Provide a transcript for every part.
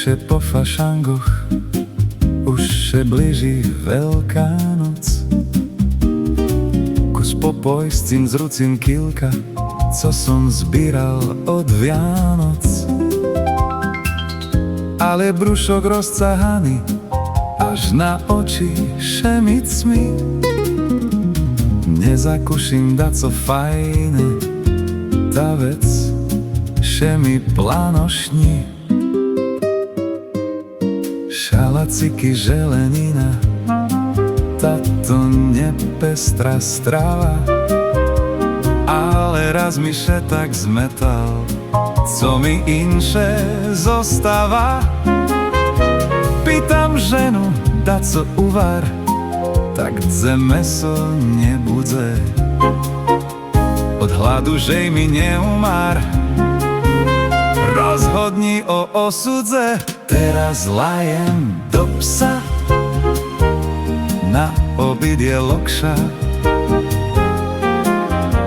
Tichšie po fašangoch už se blíži Veľká noc. Kus popojscím zrucím kilka, co som zbíral od Vianoc. Ale brúšok rozcahaný až na oči šemic mi. Nezakuším daco fajné, tá vec še mi planošní. Šalaciky, želenina, táto nepestrá strava. Ale raz mi še tak zmetal, co mi inše zostáva. Pýtam ženu, daco uvar, tak dze meso nebudze. Od hladu žej mi neumár, rozhodni o osudze. Teraz lajem do psa, na obid je lokša,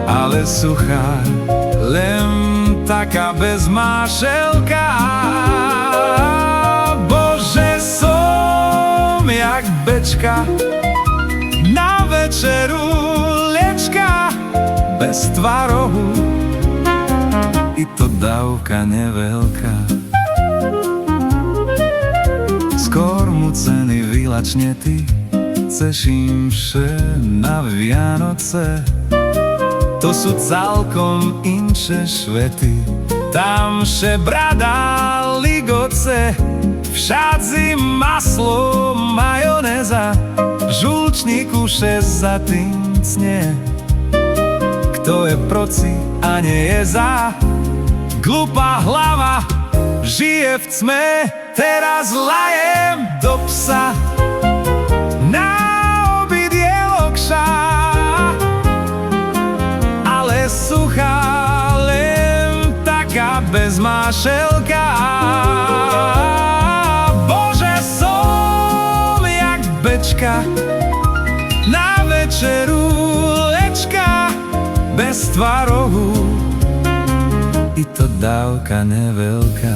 ale suchá, len taká bez mášelka. Bože, som jak bečka, na večeru lečka, bez tvarohu, i to dávka neveľká. Skôr mu ceny vylačne ty, ceším vše na Vianoce. To sú celkom inše švety, tam še brada ligoce. Všadzi maslo, majonéza, žulčníku še za tým cne. Kto je proci a nie je za, glupá hlava žije v cme. Teraz lajem do psa, na obid je lokša, ale suchá, len taká bez mášelka. Bože, som jak bečka, na večeru lečka, bez tvarohu, i to dávka neveľká.